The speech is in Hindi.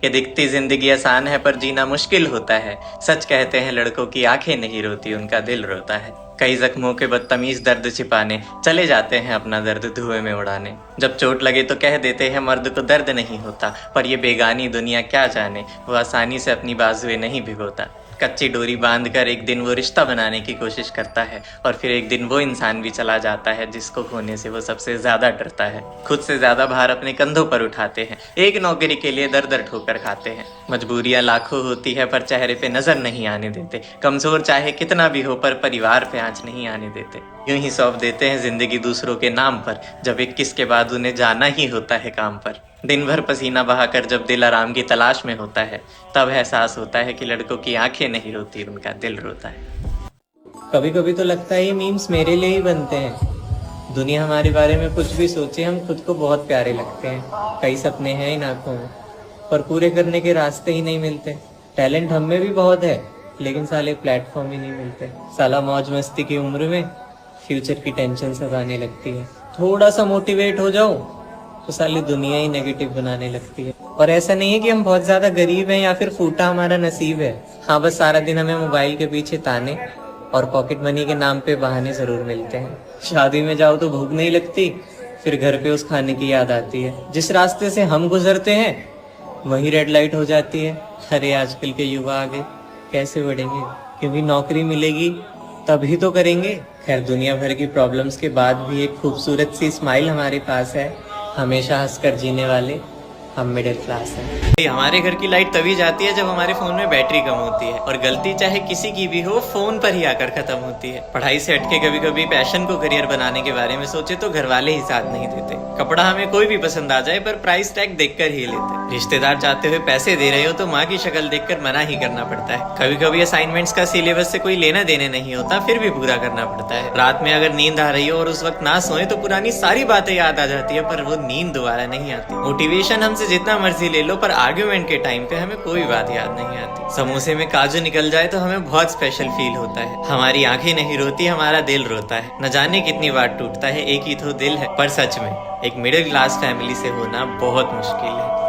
ये दिखती जिंदगी आसान है पर जीना मुश्किल होता है। सच कहते हैं लड़कों की आंखें नहीं रोती, उनका दिल रोता है। कई जख्मों के बदतमीज दर्द छिपाने चले जाते हैं अपना दर्द धुएं में उड़ाने। जब चोट लगे तो कह देते हैं मर्द को दर्द नहीं होता, पर ये बेगानी दुनिया क्या जाने, वो आसानी से अपनी बाजुएं नहीं भिगोता। कच्ची डोरी बांधकर एक दिन वो रिश्ता बनाने की कोशिश करता है, और फिर एक दिन वो इंसान भी चला जाता है जिसको खोने से वो सबसे ज्यादा डरता है। खुद से ज्यादा भार अपने कंधों पर उठाते हैं, एक नौकरी के लिए दर दर ठोकर खाते हैं। मजबूरियां लाखों होती है पर चेहरे पे नजर नहीं आने देते। कमजोर चाहे कितना भी हो पर परिवार पे आंच नहीं आने देते। यूं ही सौंप देते हैं जिंदगी दूसरों के नाम पर, जब 21 के बाद उन्हें जाना ही होता है काम पर। दिन भर पसीना बहाकर जब दिल आराम की तलाश में होता है, तब एहसास होता है कि लड़कों की आंखें नहीं रोती, उनका दिल रोता है। कभी कभी तो लगता है ये मीम्स मेरे लिए ही बनते हैं। दुनिया हमारे बारे में कुछ भी सोचे, हम खुद को बहुत प्यारे लगते हैं। कई सपने हैं इन आंखों में, पर पूरे करने के रास्ते ही नहीं मिलते। टैलेंट हम में भी बहुत है, लेकिन साले प्लेटफॉर्म ही नहीं मिलते। साला मौज मस्ती की उम्र में फ्यूचर की टेंशन सताने लगती है। थोड़ा सा मोटिवेट हो जाऊं तो साली दुनिया ही नेगेटिव बनाने लगती है। और ऐसा नहीं है कि हम बहुत ज्यादा गरीब हैं या फिर फूटा हमारा नसीब है। हाँ, बस सारा दिन हमें मोबाइल के पीछे ताने और पॉकेट मनी के नाम पे बहाने जरूर मिलते हैं। शादी में जाओ तो भूख नहीं लगती, फिर घर पे उस खाने की याद आती है। जिस रास्ते से हम गुजरते हैं वही रेड लाइट हो जाती है। अरे आजकल के युवा आगे कैसे बढ़ेंगे, क्योंकि नौकरी मिलेगी तभी तो करेंगे। खैर, दुनिया भर की प्रॉब्लम्स के बाद भी एक खूबसूरत सी स्माइल हमारे पास है। हमेशा हंसकर जीने वाले हम मिडिल क्लास हैं। हमारे घर की लाइट तभी जाती है जब हमारे फोन में बैटरी कम होती है, और गलती चाहे किसी की भी हो फोन पर ही आकर खत्म होती है। पढ़ाई से हटके कभी कभी पैशन को करियर बनाने के बारे में सोचे तो घर वाले ही साथ नहीं देते। कपड़ा हमें कोई भी पसंद आ जाए पर प्राइस टैग देखकर ही लेते। रिश्तेदार चाहते हुए पैसे दे रहे हो तो माँ की शक्ल देखकर मना ही करना पड़ता है। कभी कभी असाइनमेंट्स का सिलेबस से कोई लेना देने नहीं होता, फिर भी पूरा करना पड़ता है। रात में अगर नींद आ रही हो और उस वक्त ना सोए तो पुरानी सारी बातें याद आ जाती है, पर वो नींद दोबारा नहीं आती। मोटिवेशन हमसे जितना मर्जी ले लो, पर आर्ग्यूमेंट के टाइम पे हमें कोई बात याद नहीं आती। समोसे में काजू निकल जाए तो हमें बहुत स्पेशल फील होता है। हमारी आंखें नहीं रोती, हमारा दिल रोता है। न जाने कितनी बार टूटता है, एक ही तो दिल है। पर सच में एक मिडिल क्लास फैमिली से होना बहुत मुश्किल है।